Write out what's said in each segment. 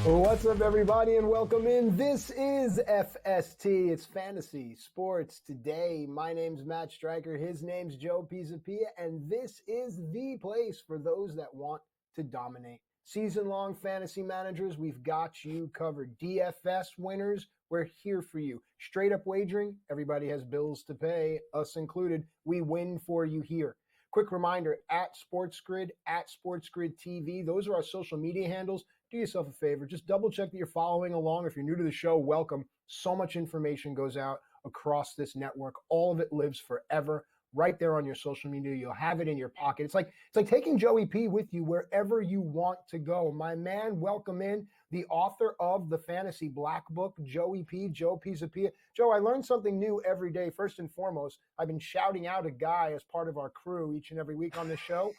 What's up, everybody, and welcome in. This is FST. It's Fantasy Sports Today. My name's Matt Striker. His name's Joe Pisapia, and this is the place for those that want to dominate. Season-long fantasy managers, we've got you covered. DFS winners, we're here for you. Straight-up wagering, everybody has bills to pay, us included. We win for you here. Quick reminder, at SportsGrid TV, those are our social media handles. Do yourself a favor, just double check that you're following along. If you're new to the show, welcome. So much information goes out across this network. All of it lives forever right there on your social media. You'll have it in your pocket. It's like taking Joey P with you wherever you want to go. My man, welcome in the author of the Fantasy Black Book, Joey P, Joe Pisapia. Joe, I learn something new every day. First and foremost, I've been shouting out a guy as part of our crew each and every week on this show.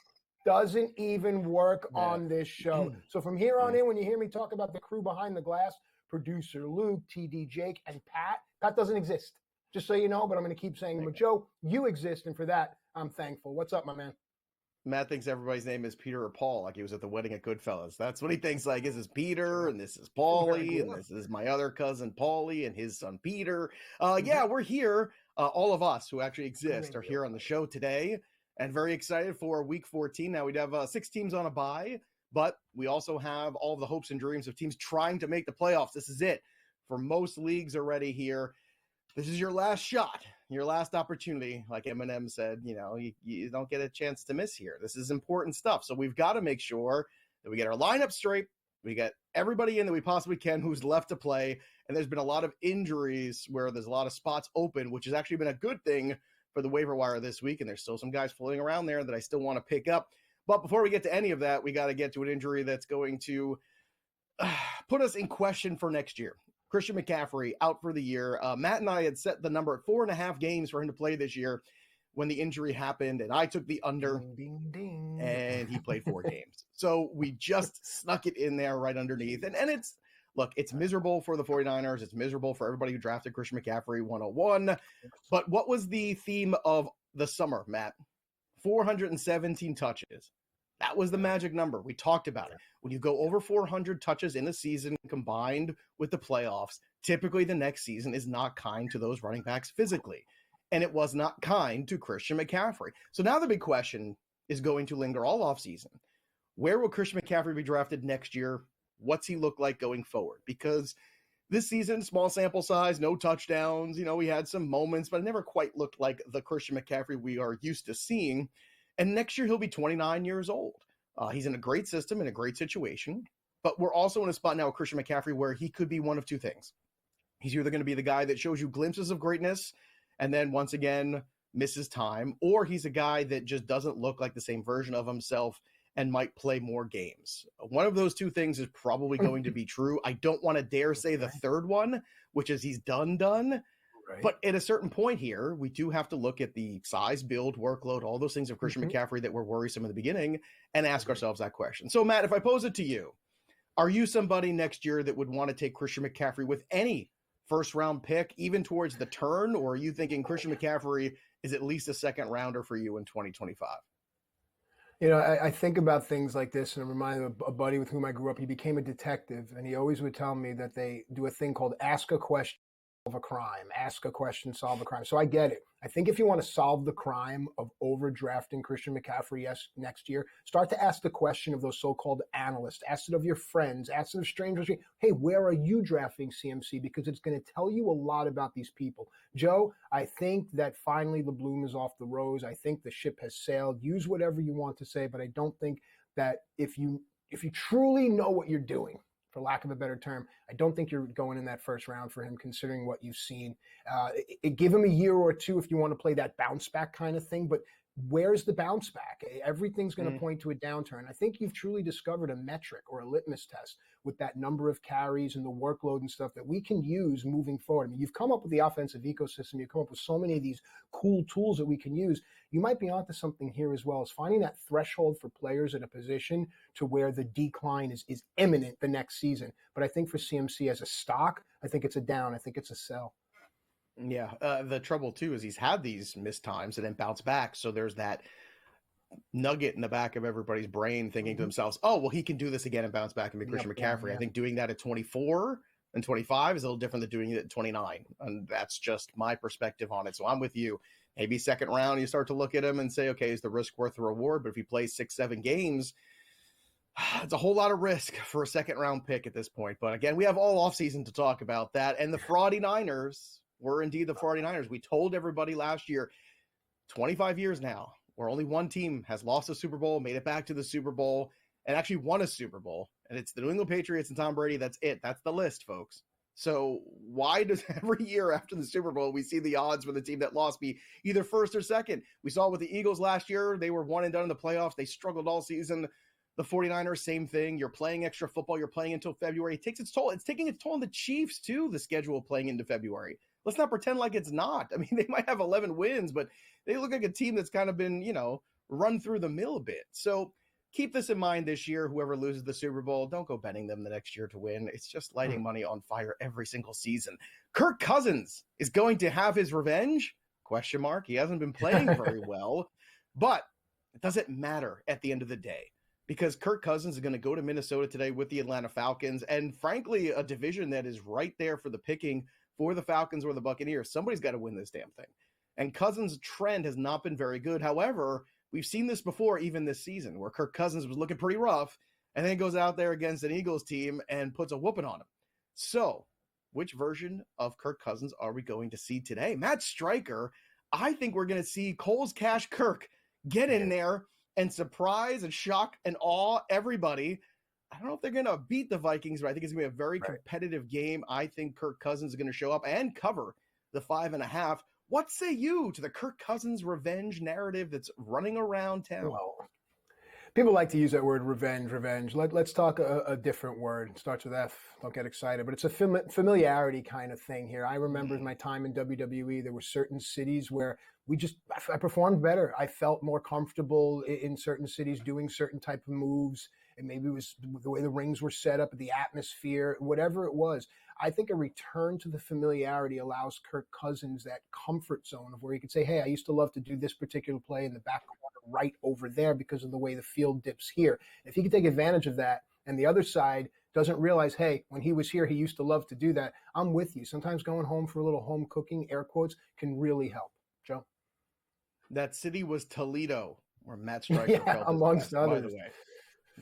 Doesn't even work on this show. So from here on in, when you hear me talk about the crew behind the glass, producer Luke, TD Jake, and Pat, that doesn't exist. Just so you know, but I'm going to keep saying, but Joe, you exist, and for that, I'm thankful. What's up, my man? Matt thinks everybody's name is Peter or Paul, like he was at the wedding at Goodfellas. That's what he thinks, like, this is Peter, and this is Paulie, and this is my other cousin Paulie, and his son Peter. Yeah, we're here. All of us who actually exist are here on the show today. And very excited for week 14. Now, we'd have 6 teams on a bye, but we also have all the hopes and dreams of teams trying to make the playoffs. This is it. For most leagues already here, this is your last shot, your last opportunity. Like Eminem said, you don't get a chance to miss here. This is important stuff. So we've got to make sure that we get our lineup straight. We get everybody in that we possibly can who's left to play. And there's been a lot of injuries where there's a lot of spots open, which has actually been a good thing for the waiver wire this week, and there's still some guys floating around there that I still want to pick up. But before we get to any of that, we got to get to an injury that's going to put us in question for next year. Christian McCaffrey out for the year. Matt and I had set the number at 4.5 games for him to play this year when the injury happened, and I took the under, and he played 4 games. So we just snuck it in there right underneath. And it's miserable for the 49ers. It's miserable for everybody who drafted Christian McCaffrey 101. But what was the theme of the summer, Matt? 417 touches. That was the magic number. We talked about it. When you go over 400 touches in a season combined with the playoffs, typically the next season is not kind to those running backs physically. And it was not kind to Christian McCaffrey. So now the big question is going to linger all offseason. Where will Christian McCaffrey be drafted next year? What's he look like going forward? Because this season, small sample size, no touchdowns. We had some moments, but it never quite looked like the Christian McCaffrey we are used to seeing. And next year, he'll be 29 years old. He's in a great system, in a great situation. But we're also in a spot now with Christian McCaffrey where he could be one of two things. He's either going to be the guy that shows you glimpses of greatness and then once again misses time, or he's a guy that just doesn't look like the same version of himself and might play more games. One of those two things is probably going to be true. I don't want to dare say the third one, which is he's done. Right. But at a certain point here, we do have to look at the size, build, workload, all those things of Christian McCaffrey that were worrisome in the beginning and ask ourselves that question. So, Matt, if I pose it to you, are you somebody next year that would want to take Christian McCaffrey with any first-round pick, even towards the turn, or are you thinking Christian McCaffrey is at least a second-rounder for you in 2025? I think about things like this, and I'm reminded of a buddy with whom I grew up. He became a detective, and he always would tell me that they do a thing called ask a question, solve a crime. Ask a question, solve a crime. So I get it. I think if you want to solve the crime of overdrafting Christian McCaffrey next year, start to ask the question of those so-called analysts. Ask it of your friends. Ask it of strangers. Hey, where are you drafting CMC? Because it's going to tell you a lot about these people. Joe, I think that finally the bloom is off the rose. I think the ship has sailed. Use whatever you want to say, but I don't think that if you truly know what you're doing, for lack of a better term, I don't think you're going in that first round for him, considering what you've seen. Give him a year or two if you want to play that bounce back kind of thing, but where's the bounce back? Everything's going to point to a downturn. I think you've truly discovered a metric or a litmus test with that number of carries and the workload and stuff that we can use moving forward. I mean, you've come up with the offensive ecosystem. You've come up with so many of these cool tools that we can use. You might be onto something here as well, as finding that threshold for players at a position to where the decline is imminent the next season. But I think for CMC as a stock, I think it's a down. I think it's a sell. Yeah, the trouble too is he's had these missed times and then bounce back. So there's that nugget in the back of everybody's brain thinking to themselves, oh, well, he can do this again and bounce back and be Christian McCaffrey. I think doing that at 24 and 25 is a little different than doing it at 29. And that's just my perspective on it. So I'm with you. Maybe second round, you start to look at him and say, okay, is the risk worth the reward? But if he plays 6-7 games, it's a whole lot of risk for a second round pick at this point. But again, we have all offseason to talk about that. And the 49ers were indeed the 49ers. We told everybody last year, 25 years now, where only one team has lost a Super Bowl, made it back to the Super Bowl, and actually won a Super Bowl. And it's the New England Patriots and Tom Brady. That's it. That's the list, folks. So why does every year after the Super Bowl, we see the odds for the team that lost be either first or second? We saw with the Eagles last year. They were one and done in the playoffs. They struggled all season. The 49ers, same thing. You're playing extra football. You're playing until February. It takes its toll. It's taking its toll on the Chiefs, too, the schedule playing into February. Let's not pretend like it's not. I mean, they might have 11 wins, but they look like a team that's kind of been, run through the mill a bit. So keep this in mind this year. Whoever loses the Super Bowl, don't go betting them the next year to win. It's just lighting money on fire every single season. Kirk Cousins is going to have his revenge? ? He hasn't been playing very well, but it doesn't matter at the end of the day, because Kirk Cousins is going to go to Minnesota today with the Atlanta Falcons, and frankly, a division that is right there for the picking for the Falcons or the Buccaneers. Somebody's got to win this damn thing. And Cousins' trend has not been very good. However, we've seen this before, even this season, where Kirk Cousins was looking pretty rough, and then goes out there against an Eagles team and puts a whooping on him. So, which version of Kirk Cousins are we going to see today? Matt Striker, I think we're going to see Cole's Cash Kirk get in there and surprise and shock and awe everybody. I don't know if they're going to beat the Vikings, but I think it's going to be a very competitive game. I think Kirk Cousins is going to show up and cover the 5.5. What say you to the Kirk Cousins revenge narrative that's running around town? Well, people like to use that word revenge. Let's talk a different word. It starts with F. Don't get excited. But it's a familiarity kind of thing here. I remember my time in WWE, there were certain cities where I performed better. I felt more comfortable in certain cities doing certain type of moves. And maybe it was the way the rings were set up, the atmosphere, whatever it was. I think a return to the familiarity allows Kirk Cousins that comfort zone of where he could say, hey, I used to love to do this particular play in the back corner right over there because of the way the field dips here. If he could take advantage of that and the other side doesn't realize, hey, when he was here, he used to love to do that, I'm with you. Sometimes going home for a little home cooking, air quotes, can really help. Joe? That city was Toledo, where Matt Striker felt amongst others. By the way.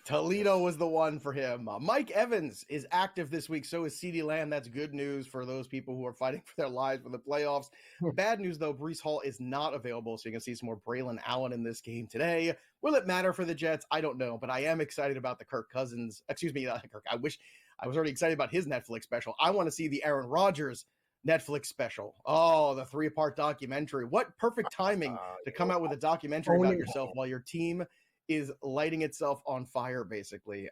Toledo was the one for him. Mike Evans is active this week. So is CeeDee Lamb. That's good news for those people who are fighting for their lives for the playoffs. Bad news, though, Breece Hall is not available. So you can see some more Braylon Allen in this game today. Will it matter for the Jets? I don't know. But I am excited about the Kirk Cousins. Excuse me, Kirk. I wish I was already excited about his Netflix special. I want to see the Aaron Rodgers Netflix special. Oh, the 3-part documentary. What perfect timing to come out with a documentary about yourself while your team is lighting itself on fire, basically.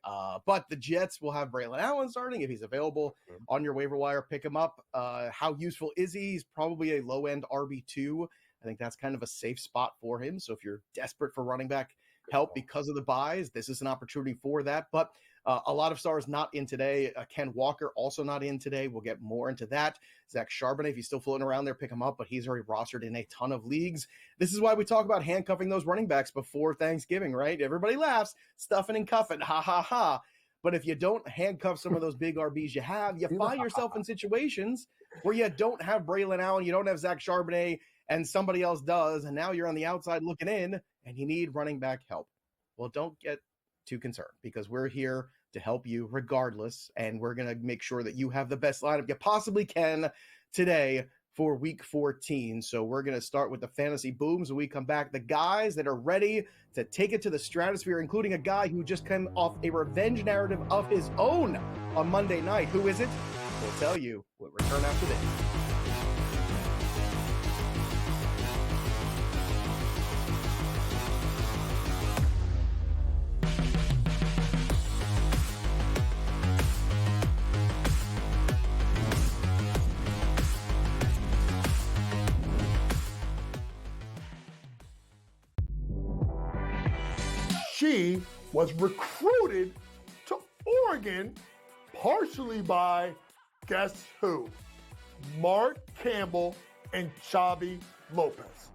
But the Jets will have Braylon Allen starting if he's available on your waiver wire. Pick him up. How useful is he? He's probably a low-end RB2. I think that's kind of a safe spot for him. So if you're desperate for running back help because of the buys, this is an opportunity for that. But a lot of stars not in today. Ken Walker also not in today. We'll get more into that. Zach Charbonnet, if he's still floating around there, pick him up, but he's already rostered in a ton of leagues. This is why we talk about handcuffing those running backs before Thanksgiving, right? Everybody laughs, stuffing and cuffing, ha, ha, ha. But if you don't handcuff some of those big RBs you have, you find yourself in situations where you don't have Braylon Allen, you don't have Zach Charbonnet, and somebody else does, and now you're on the outside looking in, and you need running back help. Well, don't get too concerned, because we're here to help you regardless, and we're going to make sure that you have the best lineup you possibly can today for week 14. So we're going to start with the fantasy booms when we come back. The guys that are ready to take it to the stratosphere, including a guy who just came off a revenge narrative of his own on Monday night. Who is it? We'll tell you. We'll return after this. She was recruited to Oregon partially by, guess who? Mark Campbell and Xavi Lopez.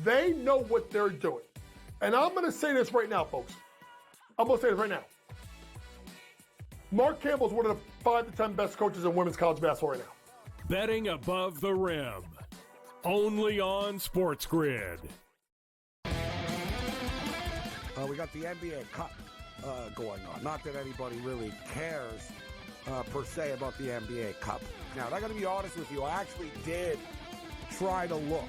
They know what they're doing. And I'm going to say this right now, folks. I'm going to say this right now. Mark Campbell is one of the 5 to 10 best coaches in women's college basketball right now. Betting above the rim. Only on SportsGrid. We got the NBA Cup going on. Not that anybody really cares per se about the NBA Cup. Now, I got to be honest with you. I actually did try to look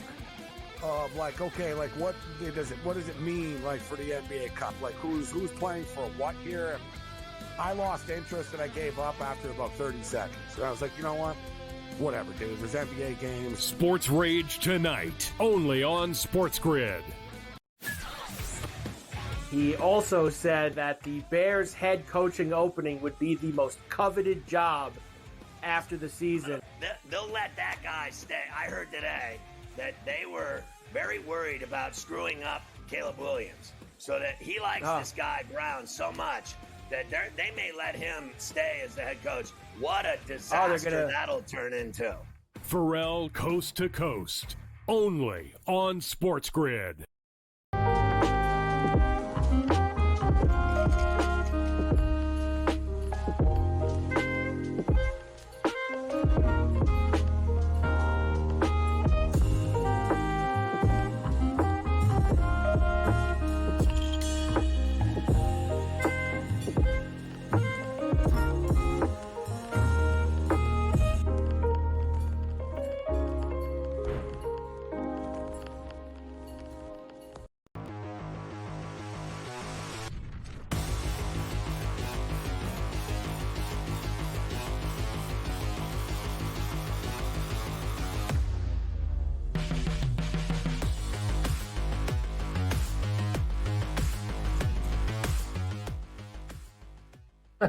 of like, okay, like what does it mean like for the NBA Cup? Like who's playing for what here? And I lost interest and I gave up after about 30 seconds. And I was like, you know what? Whatever, dude. There's NBA games. Sports Rage tonight, only on SportsGrid. He also said that the Bears head coaching opening would be the most coveted job after the season. They'll let that guy stay. I heard today that they were very worried about screwing up Caleb Williams, so that he likes this guy Brown so much that they may let him stay as the head coach. What a disaster that'll turn into. Pharrell Coast to Coast, only on SportsGrid.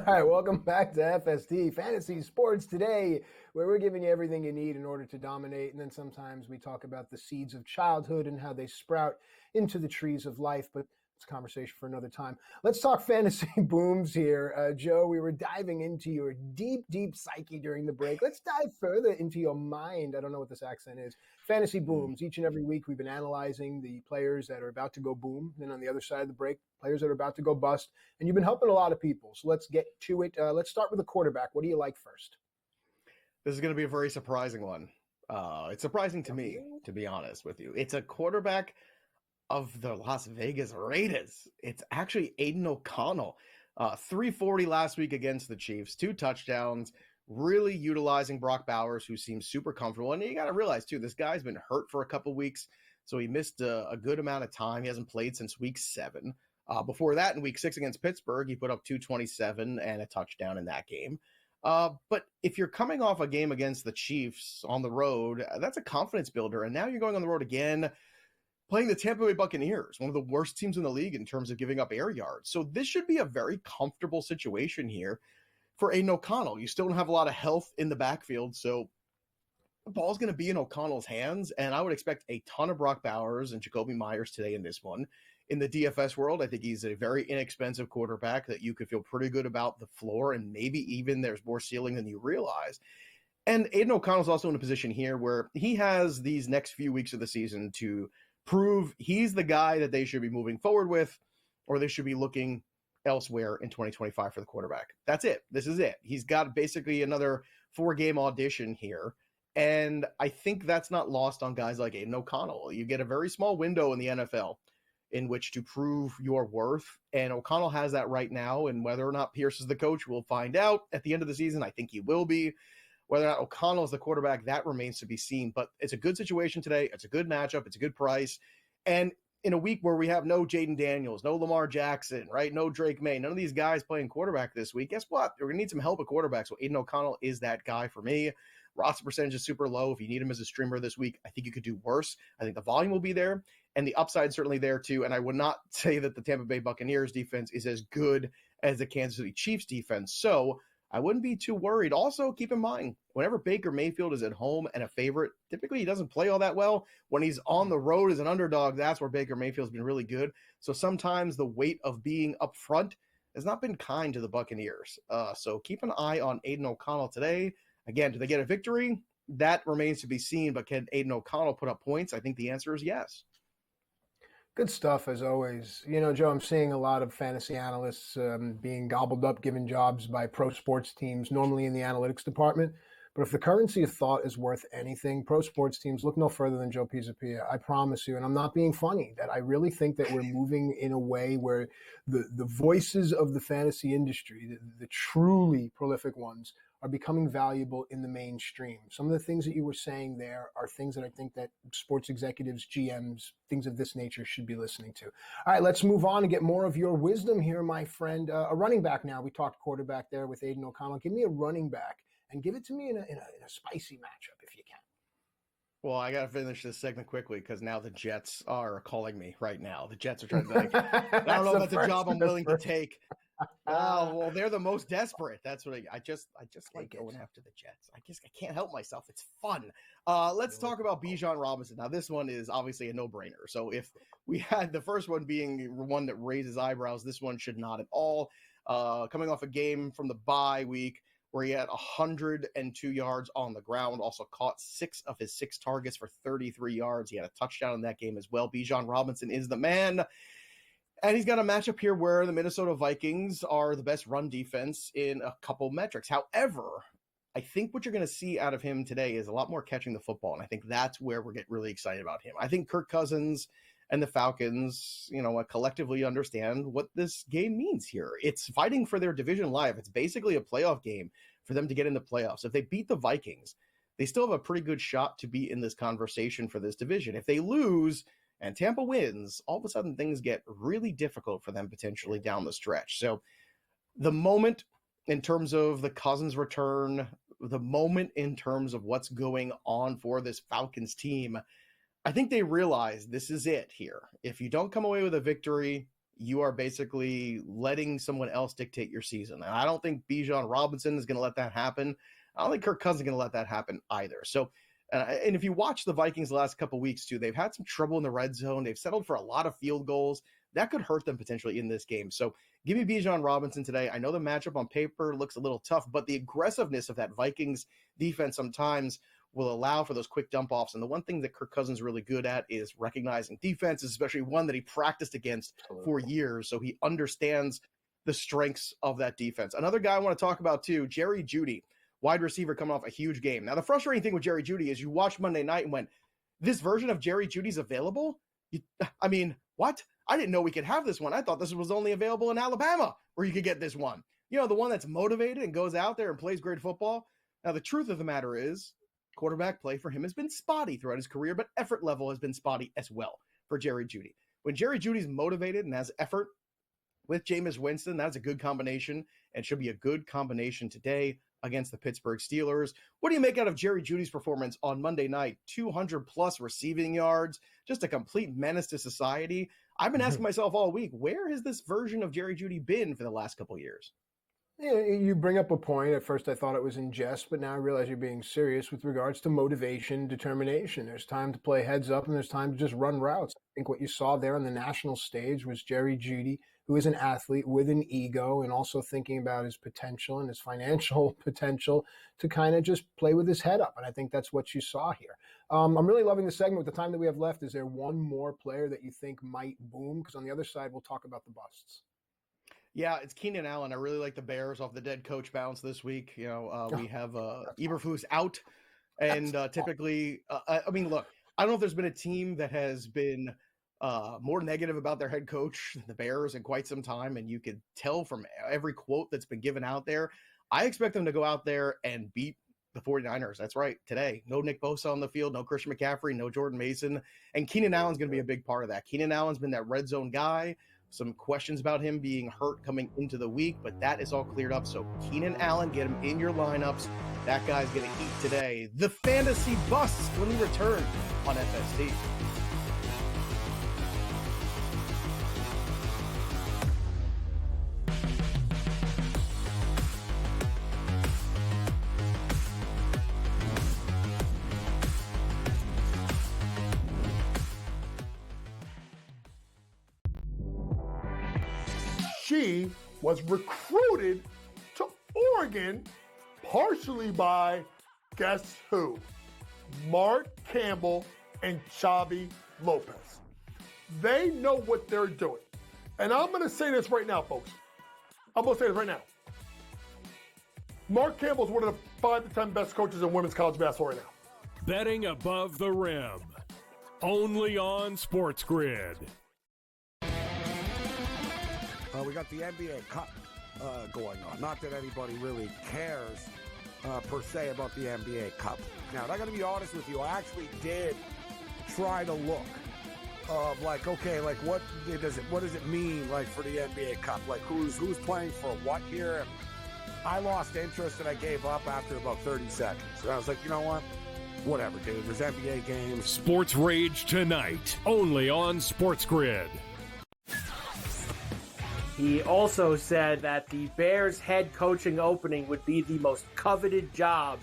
All right, welcome back to FST Fantasy Sports Today, where we're giving you everything you need in order to dominate. And then sometimes we talk about the seeds of childhood and how they sprout into the trees of life. But it's a conversation for another time. Let's talk fantasy booms here. Joe, we were diving into your deep, deep psyche during the break. Let's dive further into your mind. I don't know what this accent is. Fantasy booms. Each and every week we've been analyzing the players that are about to go boom. Then on the other side of the break, players that are about to go bust. And you've been helping a lot of people. So let's get to it. Let's start with the quarterback. What do you like first? This is going to be a very surprising one. It's surprising to me, to be honest with you. It's a quarterback of the Las Vegas Raiders. It's actually Aiden O'Connell. 340 last week against the Chiefs, 2 touchdowns, really utilizing Brock Bowers, who seems super comfortable. And you got to realize, too, this guy's been hurt for a couple weeks, so he missed a good amount of time. He hasn't played since week 7. Before that, in week 6 against Pittsburgh, he put up 227 and a touchdown in that game. But if you're coming off a game against the Chiefs on the road, that's a confidence builder. And now you're going on the road again, playing the Tampa Bay Buccaneers, one of the worst teams in the league in terms of giving up air yards. So this should be a very comfortable situation here for Aiden O'Connell. You still don't have a lot of health in the backfield, so the ball's going to be in O'Connell's hands, and I would expect a ton of Brock Bowers and Jacoby Myers today in this one. In the DFS world, I think he's a very inexpensive quarterback that you could feel pretty good about the floor, and maybe even there's more ceiling than you realize. And Aiden O'Connell's also in a position here where he has these next few weeks of the season to prove he's the guy that they should be moving forward with, or they should be looking elsewhere in 2025 for the quarterback. That's it. This is it. He's got basically another 4-game audition here. And I think that's not lost on guys like Aiden O'Connell. You get a very small window in the NFL in which to prove your worth. And O'Connell has that right now. And whether or not Pierce is the coach, we'll find out at the end of the season. I think he will be. Whether or not O'Connell is the quarterback, that remains to be seen. But it's a good situation today. It's a good matchup. It's a good price. And in a week where we have no Jaden Daniels, no Lamar Jackson, right? No Drake May, none of these guys playing quarterback this week. Guess what? We're going to need some help at quarterback. So Aiden O'Connell is that guy for me. Roster percentage is super low. If you need him as a streamer this week, I think you could do worse. I think the volume will be there, and the upside certainly there too. And I would not say that the Tampa Bay Buccaneers defense is as good as the Kansas City Chiefs defense. So I wouldn't be too worried. Also, keep in mind, whenever Baker Mayfield is at home and a favorite, typically he doesn't play all that well. When he's on the road as an underdog, that's where Baker Mayfield's been really good. So sometimes the weight of being up front has not been kind to the Buccaneers. So keep an eye on Aiden O'Connell today. Again, do they get a victory? That remains to be seen, but can Aiden O'Connell put up points? I think the answer is yes. Good stuff as always. You know, Joe, I'm seeing a lot of fantasy analysts being gobbled up, given jobs by pro sports teams, normally in the analytics department. But if the currency of thought is worth anything, pro sports teams look no further than Joe Pisapia. I promise you, and I'm not being funny, that I really think that we're moving in a way where the voices of the fantasy industry, the truly prolific ones, are becoming valuable in the mainstream. Some of the things that you were saying there are things that I think that sports executives, GMs, things of this nature should be listening to. All right, let's move on and get more of your wisdom here, my friend. A running back now. We talked quarterback there with Aiden O'Connell. Give me a running back and give it to me in a spicy matchup if you can. Well, I got to finish this segment quickly because now the Jets are calling me right now. The Jets are trying to like, I don't know if that's a job I'm willing to take. Oh, well, they're the most desperate. That's what I just like going after the Jets. I can't help myself. It's fun. Let's talk about Bijan Robinson. Now, this one is obviously a no-brainer. So if we had the first one being one that raises eyebrows, this one should not at all. Coming off a game from the bye week where he had 102 yards on the ground, also caught 6 of his 6 targets for 33 yards. He had a touchdown in that game as well. Bijan Robinson is the man. And he's got a matchup here where the Minnesota Vikings are the best run defense in a couple metrics. However, I think what you're going to see out of him today is a lot more catching the football. And I think that's where we're getting really excited about him. I think Kirk Cousins and the Falcons, collectively understand what this game means here. It's fighting for their division live. It's basically a playoff game for them to get in the playoffs. If they beat the Vikings, they still have a pretty good shot to be in this conversation for this division. If they lose and Tampa wins, all of a sudden things get really difficult for them potentially down the stretch. So the moment in terms of the Cousins return, the moment in terms of what's going on for this Falcons team, I think they realize this is it here. If you don't come away with a victory, you are basically letting someone else dictate your season. And I don't think Bijan Robinson is going to let that happen. I don't think Kirk Cousins is going to let that happen either. So, and if you watch the Vikings the last couple of weeks too, they've had some trouble in the red zone. They've settled for a lot of field goals. That could hurt them potentially in this game. So give me Bijan Robinson today. I know the matchup on paper looks a little tough, but the aggressiveness of that Vikings defense sometimes will allow for those quick dump offs. And the one thing that Kirk Cousins is really good at is recognizing defenses, especially one that he practiced against for years. So he understands the strengths of that defense. Another guy I want to talk about too, Jerry Jeudy, wide receiver coming off a huge game. Now, the frustrating thing with Jerry Jeudy is you watched Monday night and went, this version of Jerry Jeudy's available? What? I didn't know we could have this one. I thought this was only available in Alabama where you could get this one. The one that's motivated and goes out there and plays great football. Now, the truth of the matter is quarterback play for him has been spotty throughout his career, but effort level has been spotty as well for Jerry Jeudy. When Jerry Jeudy's motivated and has effort with Jameis Winston, that's a good combination and should be a good combination today against the Pittsburgh Steelers. What do you make out of Jerry Jeudy's performance on Monday night? 200-plus receiving yards, just a complete menace to society. I've been asking myself all week, where has this version of Jerry Jeudy been for the last couple of years? Yeah, you bring up a point. At first I thought it was in jest, but now I realize you're being serious with regards to motivation, determination. There's time to play heads up and there's time to just run routes. I think what you saw there on the national stage was Jerry Jeudy, who is an athlete with an ego and also thinking about his potential and his financial potential to kind of just play with his head up. And I think that's what you saw here. I'm really loving the segment. With the time that we have left, is there one more player that you think might boom? Because on the other side, we'll talk about the busts. Yeah, it's Keenan Allen. I really like the Bears off the dead coach bounce this week. We have Eberflus out, and typically, look, I don't know if there's been a team that has been more negative about their head coach than the Bears in quite some time, and you could tell from every quote that's been given out there. I expect them to go out there and beat the 49ers. That's right, today. No Nick Bosa on the field, no Christian McCaffrey, no Jordan Mason, and Keenan Allen's going to be a big part of that. Keenan Allen's been that red zone guy. Some questions about him being hurt coming into the week, but that is all cleared up. So Keenan Allen, get him in your lineups. That guy's going to eat today. The fantasy busts when we return on FST. She was recruited to Oregon partially by, guess who? Mark Campbell and Xavi Lopez. They know what they're doing. And I'm going to say this right now, folks. I'm going to say this right now. Mark Campbell's one of the 5 to 10 best coaches in women's college basketball right now. Betting above the rim. Only on SportsGrid. We got the NBA Cup going on. Not that anybody really cares per se about the NBA Cup. Now, I got to be honest with you. I actually did try to look of what does it mean like for the NBA Cup? Like who's playing for what here? And I lost interest and I gave up after about 30 seconds. And I was like, you know what? Whatever, dude. There's NBA games. Sports Rage tonight, only on SportsGrid. He also said that the Bears head coaching opening would be the most coveted job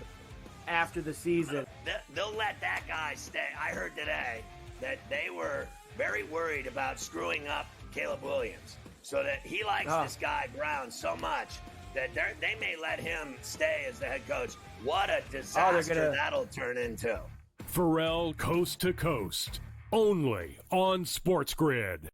after the season. They'll let that guy stay. I heard today that they were very worried about screwing up Caleb Williams, so that he likes this guy Brown so much that they may let him stay as the head coach. What a disaster that'll turn into. Pharrell Coast to Coast, only on SportsGrid.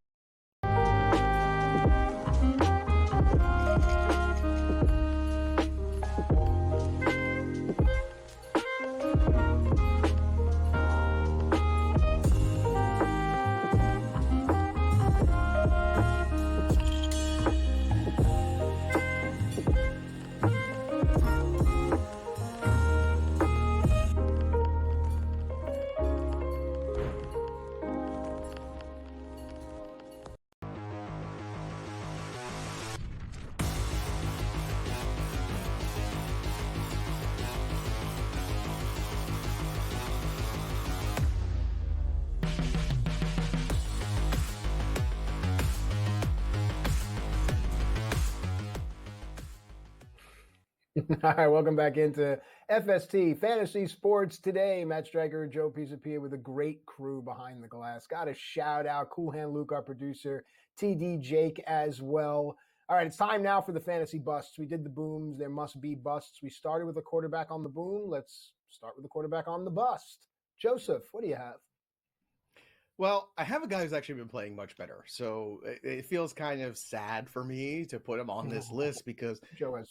All right, welcome back into FST Fantasy Sports today. Matt Striker and Joe Pisapia with a great crew behind the glass. Got a shout out, Cool Hand Luke, our producer, TD Jake as well. All right, it's time now for the fantasy busts. We did the booms. There must be busts. We started with a quarterback on the boom. Let's start with the quarterback on the bust. Joseph, what do you have? Well, I have a guy who's actually been playing much better. So it feels kind of sad for me to pput him on this list because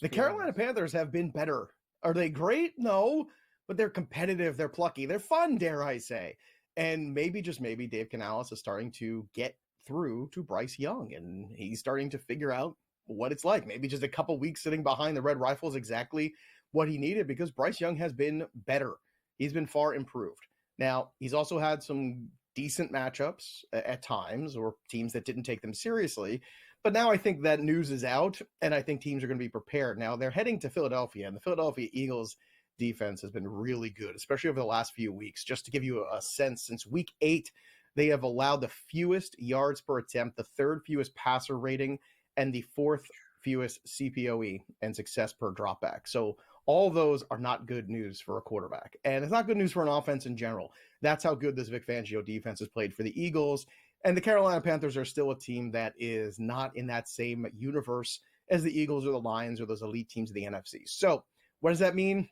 the Carolina Panthers have been better. Are they great? No, but they're competitive. They're plucky. They're fun, dare I say. And maybe, just maybe, Dave Canales is starting to get through to Bryce Young, and he's starting to figure out what it's like. Maybe just a couple weeks sitting behind the Red Rifle is exactly what he needed, because Bryce Young has been better. He's been far improved. Now, he's also had some decent matchups at times, or teams that didn't take them seriously. But now I think that news is out, and I think teams are going to be prepared. Now they're heading to Philadelphia, and the Philadelphia Eagles defense has been really good, especially over the last few weeks. Just to give you a sense, since week 8, they have allowed the fewest yards per attempt, the 3rd fewest passer rating, and the 4th fewest CPOE and success per dropback. So all those are not good news for a quarterback. And it's not good news for an offense in general. That's how good this Vic Fangio defense has played for the Eagles. And the Carolina Panthers are still a team that is not in that same universe as the Eagles or the Lions or those elite teams of the NFC. So what does that mean?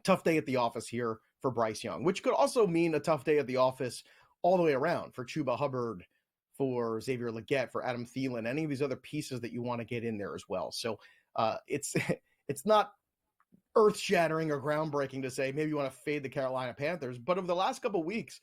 Tough day at the office here for Bryce Young, which could also mean a tough day at the office all the way around for Chuba Hubbard, for Xavier Legette, for Adam Thielen, any of these other pieces that you want to get in there as well. So it's not earth-shattering or groundbreaking to say maybe you want to fade the Carolina Panthers, but over the last couple of weeks,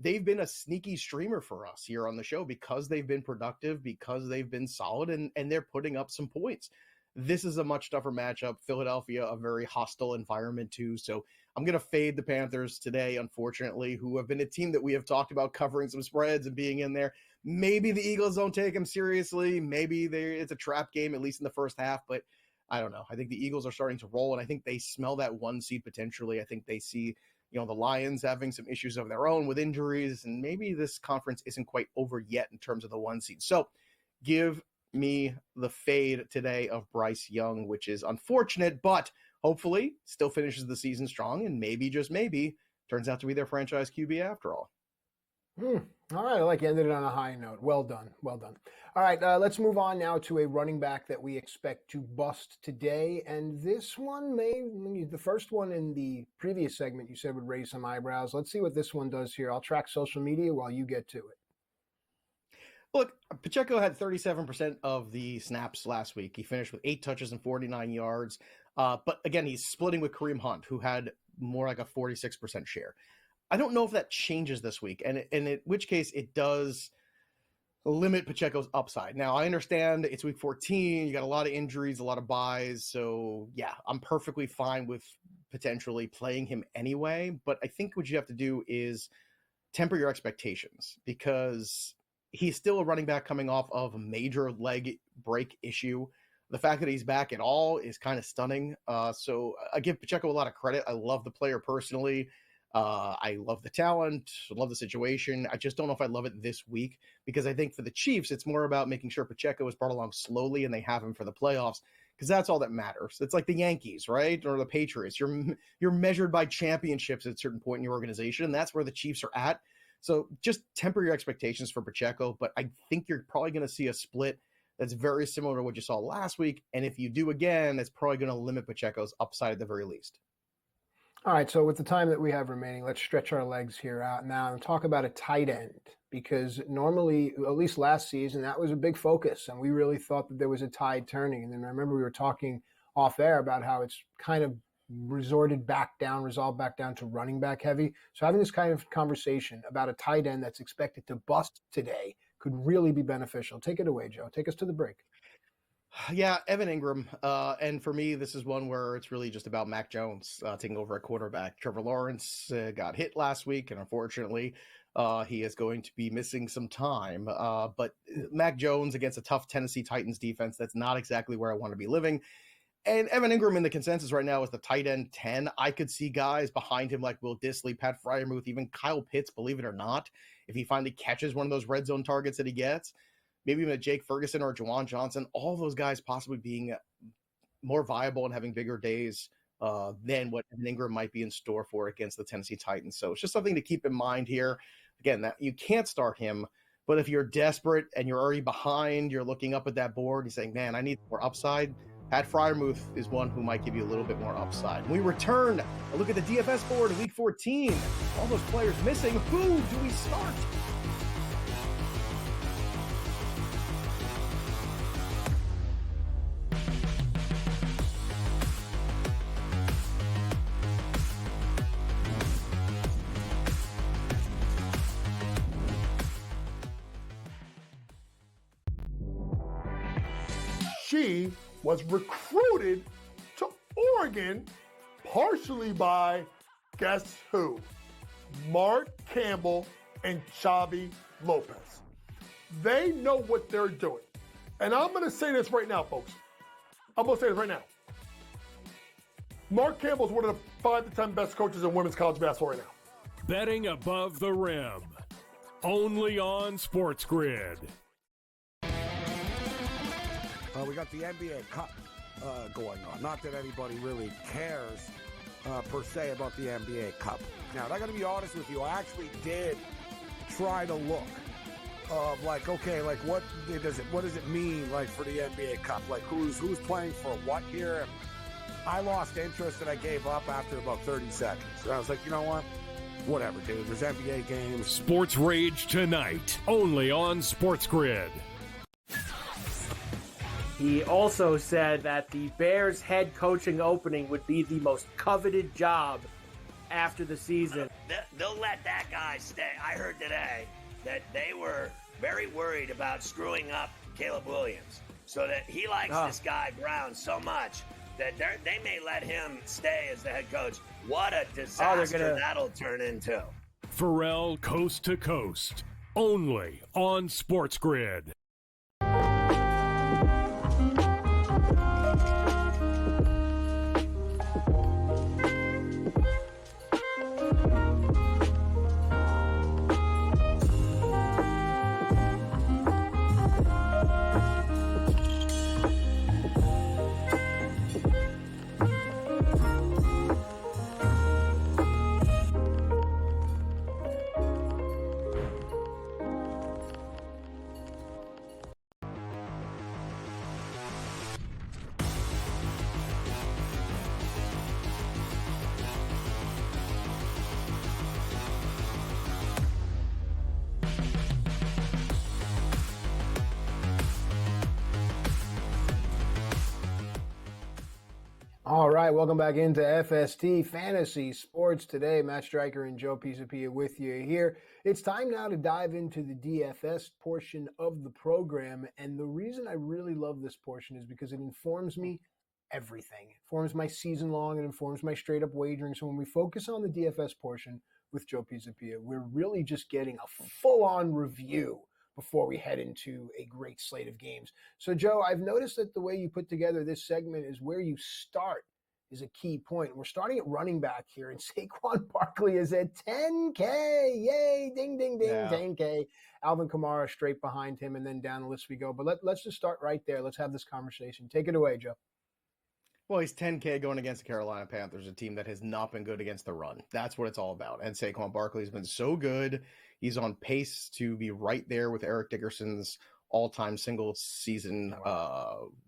they've been a sneaky streamer for us here on the show because they've been productive, because they've been solid, and they're putting up some points. This is a much tougher matchup. Philadelphia, a very hostile environment too. So I'm going to fade the Panthers today, unfortunately, who have been a team that we have talked about covering some spreads and being in there. Maybe the Eagles don't take them seriously. Maybe it's a trap game, at least in the first half, but I don't know. I think the Eagles are starting to roll, and I think they smell that 1 seed potentially. I think they see, the Lions having some issues of their own with injuries, and maybe this conference isn't quite over yet in terms of the 1 seed. So give me the fade today of Bryce Young, which is unfortunate, but hopefully still finishes the season strong, and maybe, just maybe, turns out to be their franchise QB after all. All right, I like you ended it on a high note. Well done, well done. All right, let's move on now to a running back that we expect to bust today. And this one the first one in the previous segment you said would raise some eyebrows. Let's see what this one does here. I'll track social media while you get to it. Look, Pacheco had 37% of the snaps last week. He finished with 8 touches and 49 yards. But again, he's splitting with Kareem Hunt, who had more like a 46% share. I don't know if that changes this week, and in which case it does limit Pacheco's upside. Now, I understand it's week 14. You got a lot of injuries, a lot of buys. So, yeah, I'm perfectly fine with potentially playing him anyway. But I think what you have to do is temper your expectations, because he's still a running back coming off of a major leg break issue. The fact that he's back at all is kind of stunning. So I give Pacheco a lot of credit. I love the player personally. I love the talent, love the situation. I just don't know if I love it this week, because I think for the Chiefs, it's more about making sure Pacheco is brought along slowly and they have him for the playoffs, because that's all that matters. It's like the Yankees, right? Or the Patriots. You're measured by championships at a certain point in your organization, and that's where the Chiefs are at. So just temper your expectations for Pacheco, but I think you're probably going to see a split that's very similar to what you saw last week. And if you do again, it's probably going to limit Pacheco's upside at the very least. All right, so with the time that we have remaining, let's stretch our legs here out now and talk about a tight end, because normally, at least last season, that was a big focus, and we really thought that there was a tide turning. And then I remember we were talking off air about how it's kind of resolved back down to running back heavy. So having this kind of conversation about a tight end that's expected to bust today could really be beneficial. Take it away, Joe. Take us to the break. Yeah, Evan Ingram. And for me, this is one where it's really just about Mac Jones taking over at quarterback. Trevor Lawrence got hit last week, and unfortunately, he is going to be missing some time. But Mac Jones against a tough Tennessee Titans defense, that's not exactly where I want to be living. And Evan Ingram in the consensus right now is the tight end 10. I could see guys behind him like Will Dissly, Pat Freiermuth, even Kyle Pitts, believe it or not, if he finally catches one of those red zone targets that he gets. Maybe even a Jake Ferguson or Juwan Johnson, all those guys possibly being more viable and having bigger days than what Evan Ingram might be in store for against the Tennessee Titans. So it's just something to keep in mind here. Again, that you can't start him, but if you're desperate and you're already behind, you're looking up at that board, you're saying, man, I need more upside. Pat Freiermuth is one who might give you a little bit more upside. When we return, a look at the DFS board in week 14. All those players missing. Who do we start? She was recruited to Oregon partially by, guess who? Mark Campbell and Xavi Lopez. They know what they're doing. And I'm going to say this right now, folks. I'm going to say this right now. Mark Campbell is one of the 5 to 10 best coaches in women's college basketball right now. Betting above the rim. Only on SportsGrid. We got the NBA Cup going on. Not that anybody really cares per se about the NBA Cup. Now, I got to be honest with you. I actually did try to look like, okay, like what does it mean like for the NBA Cup? Like who's playing for what here? And I lost interest and I gave up after about 30 seconds. And I was like, you know what? Whatever, dude. There's NBA games. Sports Rage tonight, only on SportsGrid. He also said that the Bears head coaching opening would be the most coveted job after the season. They'll let that guy stay. I heard today that they were very worried about screwing up Caleb Williams, so that he likes this guy Brown so much that they may let him stay as the head coach. What a disaster that'll turn into. Pharrell Coast to Coast, only on SportsGrid. All right, welcome back into FST Fantasy Sports today. Matt Striker and Joe Pisapia with you here. It's time now to dive into the DFS portion of the program. And the reason I really love this portion is because it informs me everything. It informs my season long, it informs my straight up wagering. So when we focus on the DFS portion with Joe Pisapia, we're really just getting a full on review before we head into a great slate of games. So, Joe, I've noticed that the way you put together this segment is where you start is a key point. We're starting at running back here, and Saquon Barkley is at 10K. Yay, ding, ding, ding, Yeah. 10K. Alvin Kamara straight behind him, and then down the list we go. But let's just start right there. Let's have this conversation. Take it away, Joe. Well, he's 10K going against the Carolina Panthers, a team that has not been good against the run. That's what it's all about. And Saquon Barkley has been so good. He's on pace to be right there with Eric Dickerson's all-time single-season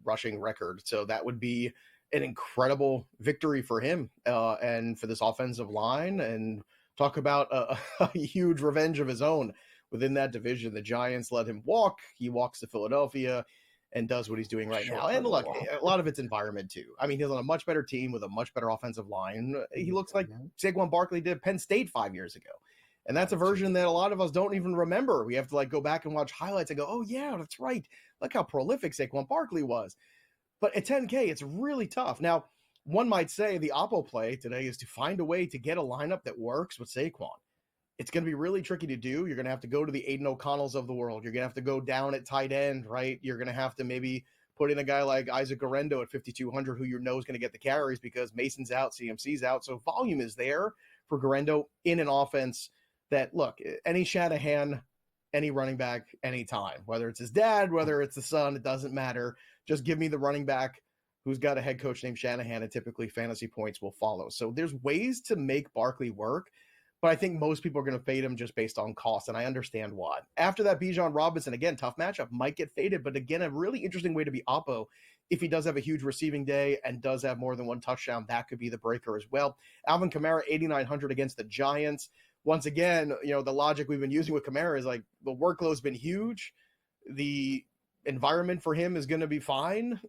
rushing record. So that would be an incredible victory for him and for this offensive line. And talk about a huge revenge of his own within that division. The Giants let him walk. He walks to Philadelphia and does what he's doing right now. And look, a lot of it's environment too. I mean, he's on a much better team with a much better offensive line. He looks like Saquon Barkley did at Penn State 5 years ago. And that's a version that a lot of us don't even remember. We have to go back and watch highlights and go, oh yeah, that's right. Look how prolific Saquon Barkley was. But at 10K, it's really tough. Now, one might say the oppo play today is to find a way to get a lineup that works with Saquon. It's going to be really tricky to do. You're going to have to go to the Aiden O'Connells of the world. You're going to have to go down at tight end, right? You're going to have to maybe put in a guy like Isaac Guerrero at 5,200 who you know is going to get the carries because Mason's out, CMC's out. So volume is there for Guerrero in an offense that, look, any Shanahan, any running back, anytime, whether it's his dad, whether it's the son, it doesn't matter. Just give me the running back who's got a head coach named Shanahan, and typically fantasy points will follow. So there's ways to make Barkley work. But I think most people are going to fade him just based on cost, and I understand why. After that, Bijan Robinson, again, tough matchup, might get faded, but again, a really interesting way to be oppo. If he does have a huge receiving day and does have more than one touchdown, that could be the breaker as well. Alvin Kamara, 8,900 against the Giants. Once again, the logic we've been using with Kamara is like the workload's been huge. The environment for him is going to be fine.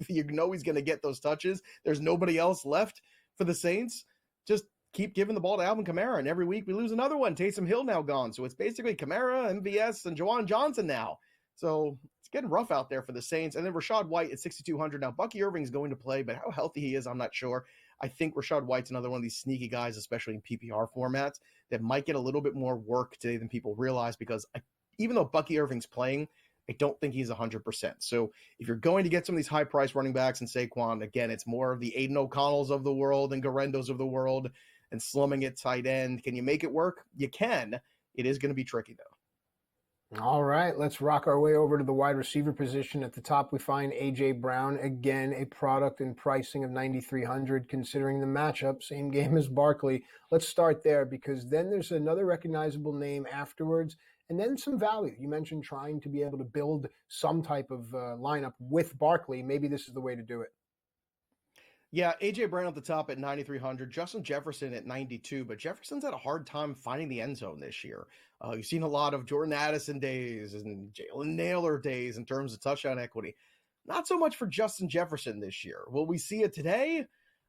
He's going to get those touches. There's nobody else left for the Saints. Just keep giving the ball to Alvin Kamara, and every week we lose another one. Taysom Hill now gone. So it's basically Kamara, MVS, and Juwan Johnson now. So it's getting rough out there for the Saints. And then Rachaad White at 6,200. Now, Bucky Irving's going to play, but how healthy he is, I'm not sure. I think Rachaad White's another one of these sneaky guys, especially in PPR formats, that might get a little bit more work today than people realize because even though Bucky Irving's playing, I don't think he's 100%. So if you're going to get some of these high-priced running backs and Saquon, again, it's more of the Aiden O'Connells of the world and Guerendos of the world and slumming at tight end. Can you make it work? You can. It is going to be tricky, though. All right, let's rock our way over to the wide receiver position. At the top, we find A.J. Brown. Again, a product and pricing of 9,300, considering the matchup. Same game as Barkley. Let's start there because then there's another recognizable name afterwards. And then some value. You mentioned trying to be able to build some type of lineup with Barkley. Maybe this is the way to do it. Yeah, A.J. Brown at the top at 9,300. Justin Jefferson at 92, but Jefferson's had a hard time finding the end zone this year. You've seen a lot of Jordan Addison days and Jalen Naylor days in terms of touchdown equity. Not so much for Justin Jefferson this year. Will we see it today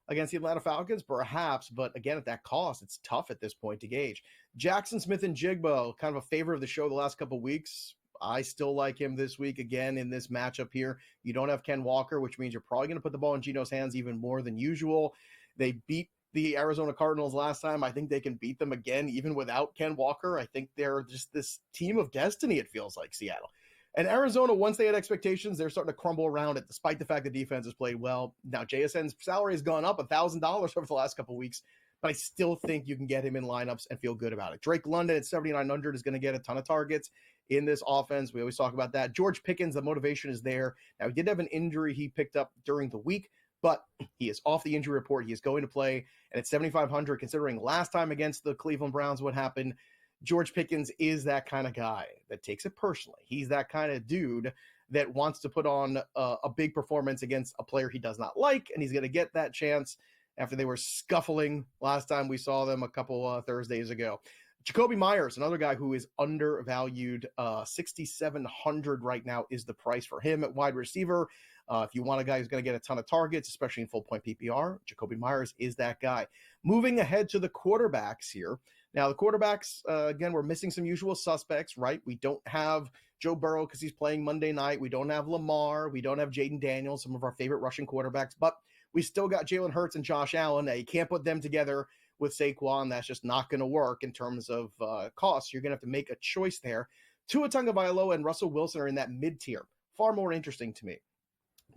against the Atlanta Falcons? Perhaps, but again, at that cost, it's tough at this point to gauge. Jackson Smith and Jigba, kind of a favorite of the show the last couple of weeks. I still like him this week again in this matchup here. You don't have Ken Walker, which means you're probably going to put the ball in Geno's hands even more than usual. They beat the Arizona Cardinals last time. I think they can beat them again, even without Ken Walker. I think they're just this team of destiny, it feels like, Seattle. And Arizona, once they had expectations, they're starting to crumble around it, despite the fact the defense has played well. Now, JSN's salary has gone up $1,000 over the last couple of weeks, but I still think you can get him in lineups and feel good about it. Drake London at 7,900 is going to get a ton of targets in this offense. We always talk about that. George Pickens, the motivation is there. Now, he did have an injury he picked up during the week, but he is off the injury report. He is going to play. And at 7,500, considering last time against the Cleveland Browns what happened, George Pickens is that kind of guy that takes it personally. He's that kind of dude that wants to put on a big performance against a player he does not like, and he's going to get that chance after they were scuffling last time we saw them a couple Thursdays ago. Jacoby Myers, another guy who is undervalued, 6,700 right now is the price for him at wide receiver. If you want a guy who's going to get a ton of targets, especially in full point PPR, Jacoby Myers is that guy. Moving ahead to the quarterbacks here. Now, the quarterbacks, again, we're missing some usual suspects, right? We don't have Joe Burrow because he's playing Monday night. We don't have Lamar. We don't have Jaden Daniels, some of our favorite rushing quarterbacks. But we still got Jalen Hurts and Josh Allen. Now, you can't put them together with Saquon. That's just not going to work in terms of costs. You're going to have to make a choice there. Tua Tagovailoa and Russell Wilson are in that mid-tier. Far more interesting to me.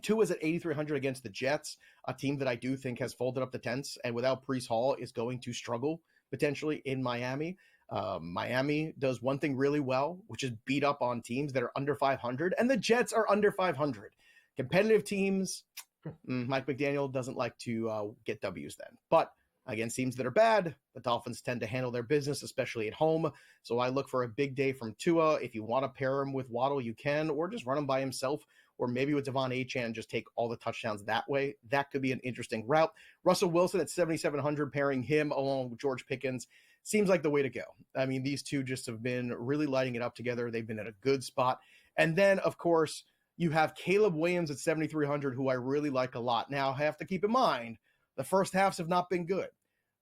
Tua's at 8,300 against the Jets, a team that I do think has folded up the tents and without Breece Hall is going to struggle potentially in Miami. Miami does one thing really well, which is beat up on teams that are under 500, and the Jets are under 500. Competitive teams, Mike McDaniel doesn't like to get W's then. But against teams that are bad, the Dolphins tend to handle their business, especially at home. So I look for a big day from Tua. If you want to pair him with Waddle, you can, or just run him by himself, or maybe with Devon Achane, just take all the touchdowns that way. That could be an interesting route. Russell Wilson at 7,700, pairing him along with George Pickens seems like the way to go. I mean, these two just have been really lighting it up together. They've been at a good spot. And then, of course, you have Caleb Williams at 7,300, who I really like a lot. Now, I have to keep in mind, the first halves have not been good,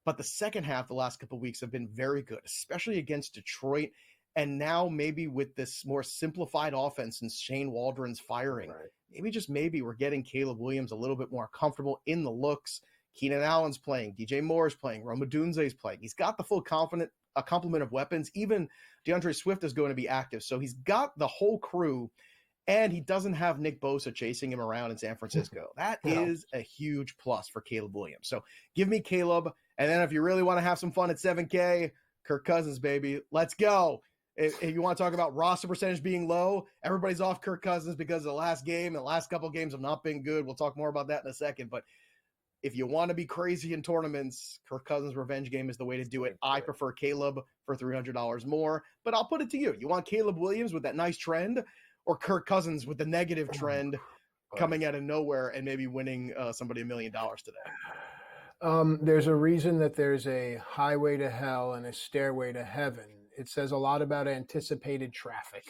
but the second half, the last couple of weeks, have been very good, especially against Detroit. And now maybe with this more simplified offense and Shane Waldron's firing, maybe we're getting Caleb Williams a little bit more comfortable in the looks. Keenan Allen's playing, DJ Moore's playing, Rome Odunze's playing. He's got the full complement of weapons. Even DeAndre Swift is going to be active. So he's got the whole crew, and he doesn't have Nick Bosa chasing him around in San Francisco. That is a huge plus for Caleb Williams. So give me Caleb. And then if you really want to have some fun at 7K, Kirk Cousins, baby. Let's go. If you want to talk about roster percentage being low, everybody's off Kirk Cousins because of the last game. And the last couple of games have not been good. We'll talk more about that in a second. But if you want to be crazy in tournaments, Kirk Cousins' revenge game is the way to do it. I prefer Caleb for $300 more. But I'll put it to you. You want Caleb Williams with that nice trend, or Kirk Cousins with the negative trend coming out of nowhere and maybe winning somebody $1 million today? There's a reason that there's a highway to hell and a stairway to heaven. It says a lot about anticipated traffic.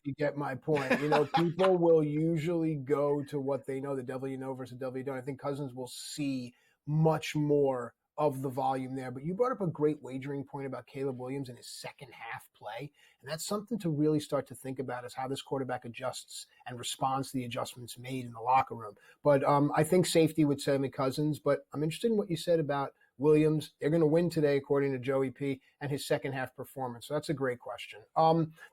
You get my point. You know, people will usually go to what they know, the devil you know versus the devil you don't. I think Cousins will see much more of the volume there. But you brought up a great wagering point about Caleb Williams and his second half play. And that's something to really start to think about, is how this quarterback adjusts and responds to the adjustments made in the locker room. But I think safety would say me Cousins, but I'm interested in what you said about Williams. They're going to win today, according to Joey P, and his second half performance. So that's a great question.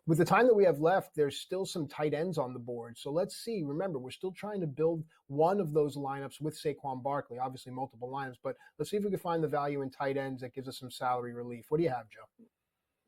With the time that we have left, there's still some tight ends on the board. So let's see. Remember, we're still trying to build one of those lineups with Saquon Barkley, obviously multiple lineups, but let's see if we can find the value in tight ends that gives us some salary relief. What do you have, Joe?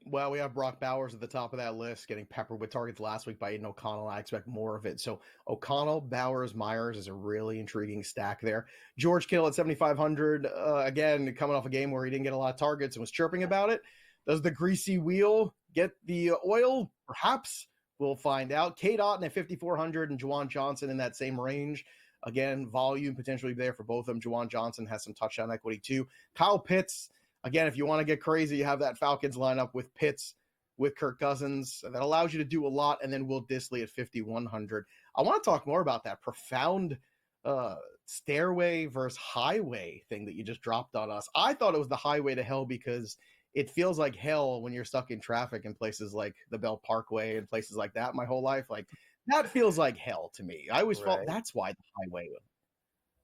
Well, we have Brock Bowers at the top of that list, getting peppered with targets last week by Aiden O'Connell. I expect more of it. So O'Connell, Bowers, Myers is a really intriguing stack there. George Kittle at 7,500. Again, coming off a game where he didn't get a lot of targets and was chirping about it. Does the greasy wheel get the oil? Perhaps. We'll find out. Kate Otten at 5,400 and Juwan Johnson in that same range. Again, volume potentially there for both of them. Juwan Johnson has some touchdown equity too. Kyle Pitts. Again, if you want to get crazy, you have that Falcons lineup with Pitts, with Kirk Cousins. That allows you to do a lot. And then Will Dissly at 5,100. I want to talk more about that profound stairway versus highway thing that you just dropped on us. I thought it was the highway to hell because it feels like hell when you're stuck in traffic in places like the Bell Parkway and places like that my whole life. Like, that feels like hell to me. I always felt that's why the highway was.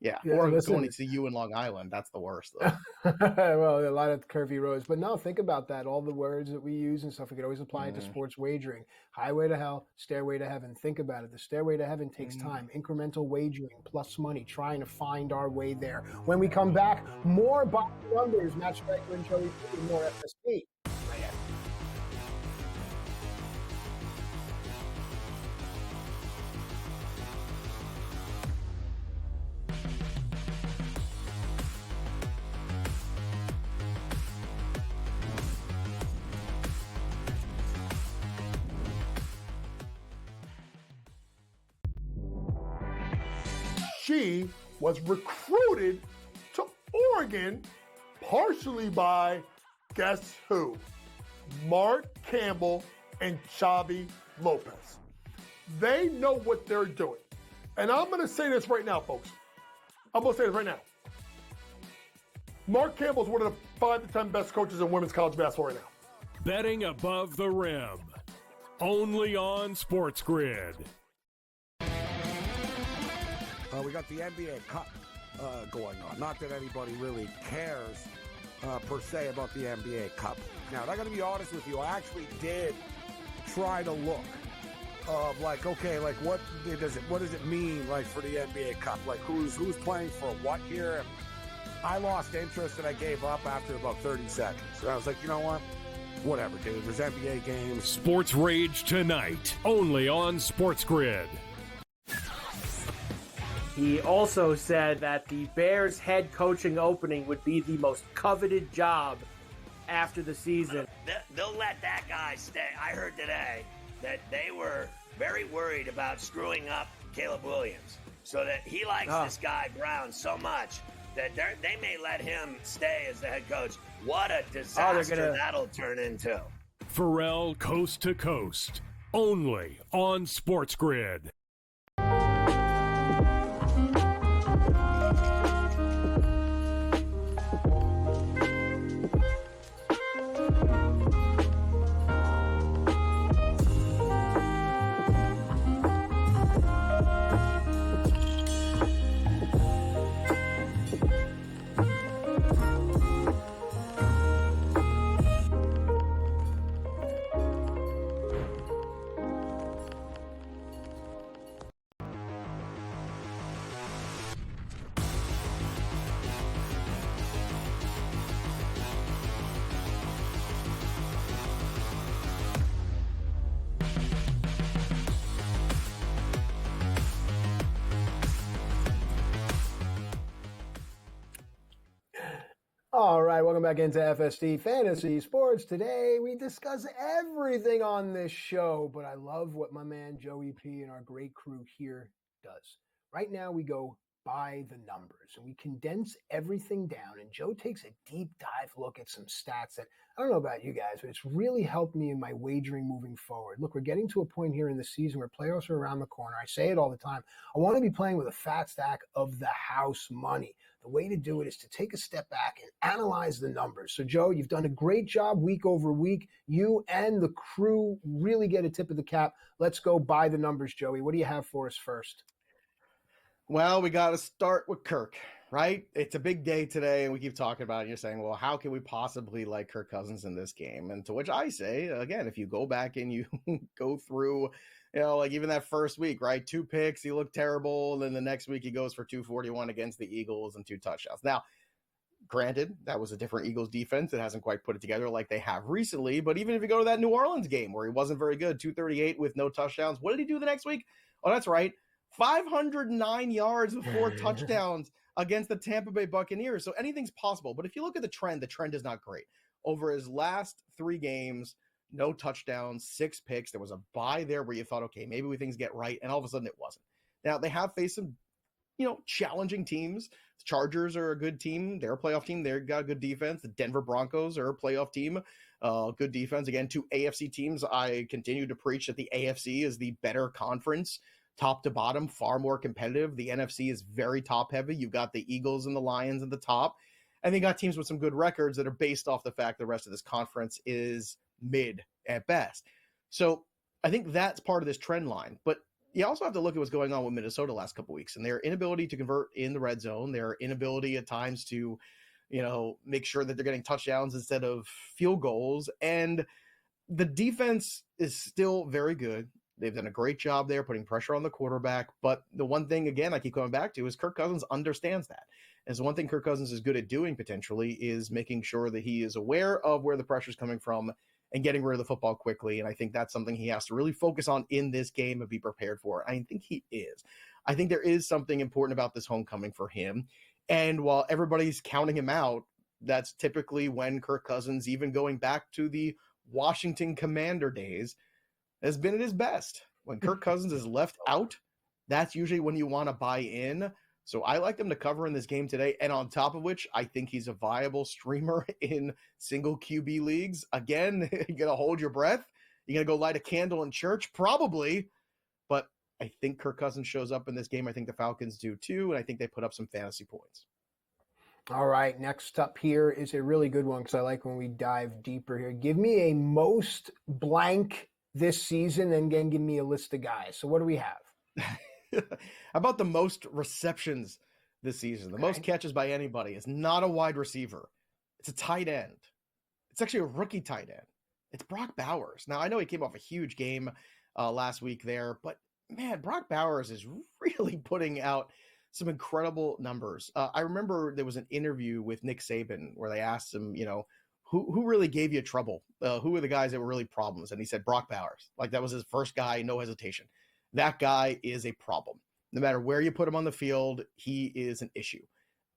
Yeah, or going to see you in Long Island. That's the worst, though. Well, a lot of curvy roads. But no, think about that. All the words that we use and stuff, we could always apply it to sports wagering. Highway to hell, stairway to heaven. Think about it. The stairway to heaven takes time. Incremental wagering, plus money, trying to find our way there. When we come back, more box numbers, Matt Striker and Joe Pisapia, more FSP. She was recruited to Oregon partially by, guess who? Mark Campbell and Xavi Lopez. They know what they're doing. And I'm going to say this right now, folks. I'm going to say this right now. Mark Campbell is one of the 5 to 10 best coaches in women's college basketball right now. Betting above the rim. Only on SportsGrid. We got the NBA Cup going on. Not that anybody really cares per se about the NBA Cup. Now, I got to be honest with you. I actually did try to look of like, okay, like what does it mean like for the NBA Cup? Like who's playing for what here? And I lost interest and I gave up after about 30 seconds. And I was like, you know what? Whatever, dude. There's NBA games. Sports Rage tonight, only on SportsGrid. He also said that the Bears head coaching opening would be the most coveted job after the season. They'll let that guy stay. I heard today that they were very worried about screwing up Caleb Williams, so that he likes this guy Brown so much that they may let him stay as the head coach. What a disaster that'll turn into. Pharrell Coast to Coast, only on SportsGrid. All right, welcome back into FSD Fantasy Sports. Today we discuss everything on this show, but I love what my man Joey P and our great crew here does. Right now we go by the numbers and we condense everything down, and Joe takes a deep dive look at some stats that I don't know about you guys, but it's really helped me in my wagering moving forward. Look, we're getting to a point here in the season where playoffs are around the corner. I say it all the time. I want to be playing with a fat stack of the house money. The way to do it is to take a step back and analyze the numbers. So, Joe, you've done a great job week over week. You and the crew really get a tip of the cap. Let's go by the numbers, Joey. What do you have for us first? Well, we got to start with Kirk, right? It's a big day today, and we keep talking about it. You're saying, well, how can we possibly like Kirk Cousins in this game? And to which I say, again, if you go back and you go through, like even that first week, right? 2 picks, he looked terrible. And then the next week he goes for 241 against the Eagles and 2 touchdowns. Now, granted, that was a different Eagles defense. It hasn't quite put it together like they have recently. But even if you go to that New Orleans game where he wasn't very good, 238 with no touchdowns, what did he do the next week? Oh, that's right. 509 yards with 4 touchdowns against the Tampa Bay Buccaneers. So anything's possible. But if you look at the trend is not great. Over his last 3 games, no touchdowns, 6 picks. There was a bye there where you thought, okay, maybe things get right. And all of a sudden it wasn't. Now, they have faced some, challenging teams. The Chargers are a good team. They're a playoff team. They've got a good defense. The Denver Broncos are a playoff team. Good defense. Again, 2 AFC teams. I continue to preach that the AFC is the better conference. Top to bottom, far more competitive. The NFC is very top heavy. You've got the Eagles and the Lions at the top. And they got teams with some good records that are based off the fact the rest of this conference is mid at best. So I think that's part of this trend line. But you also have to look at what's going on with Minnesota the last couple of weeks and their inability to convert in the red zone, their inability at times to, make sure that they're getting touchdowns instead of field goals. And the defense is still very good. They've done a great job there putting pressure on the quarterback. But the one thing, again, I keep going back to is Kirk Cousins understands that. And so one thing Kirk Cousins is good at doing potentially is making sure that he is aware of where the pressure is coming from and getting rid of the football quickly. And I think that's something he has to really focus on in this game and be prepared for. I think he is. I think there is something important about this homecoming for him. And while everybody's counting him out, that's typically when Kirk Cousins, even going back to the Washington Commander days, has been at his best. When Kirk Cousins is left out, that's usually when you want to buy in. So I like them to cover in this game today. And on top of which, I think he's a viable streamer in single QB leagues. Again, you're going to hold your breath. You're going to go light a candle in church? Probably. But I think Kirk Cousins shows up in this game. I think the Falcons do too, and I think they put up some fantasy points. All right, next up here is a really good one because I like when we dive deeper here. Give me a most blank this season and then give me a list of guys. So what do we have? How about the most receptions this season? The most catches by anybody is not a wide receiver. It's a tight end. It's actually a rookie tight end. It's Brock Bowers. Now, I know he came off a huge game last week there, but man, Brock Bowers is really putting out some incredible numbers. I remember there was an interview with Nick Saban where they asked him, who really gave you trouble? Who were the guys that were really problems? And he said Brock Bowers. Like, that was his first guy, no hesitation. That guy is a problem. No matter where you put him on the field, he is an issue.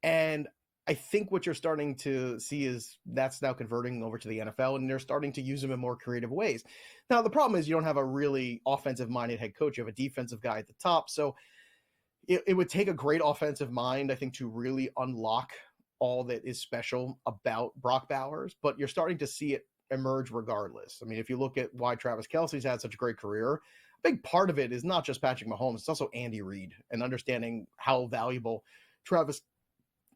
And I think what you're starting to see is that's now converting over to the NFL, and they're starting to use him in more creative ways. Now, the problem is you don't have a really offensive-minded head coach. You have a defensive guy at the top. So it would take a great offensive mind, I think, to really unlock all that is special about Brock Bowers. But you're starting to see it emerge regardless. I mean, if you look at why Travis Kelce's had such a great career, a big part of it is not just Patrick Mahomes. It's also Andy Reid and understanding how valuable Travis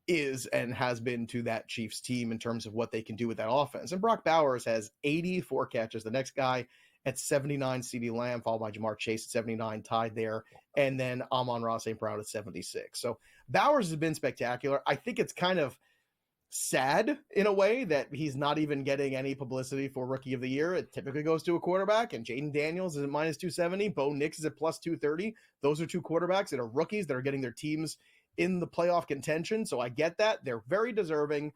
is and has been to that Chiefs team in terms of what they can do with that offense. And Brock Bowers has 84 catches. The next guy at 79, CeeDee Lamb, followed by Jamar Chase at 79, tied there. And then Amon-Ra St. Brown at 76. So Bowers has been spectacular. I think it's kind of sad in a way that he's not even getting any publicity for Rookie of the Year. It typically goes to a quarterback, and Jaden Daniels is at minus 270. Bo Nix is at plus 230. Those are two quarterbacks that are rookies that are getting their teams in the playoff contention. So I get that. They're very deserving.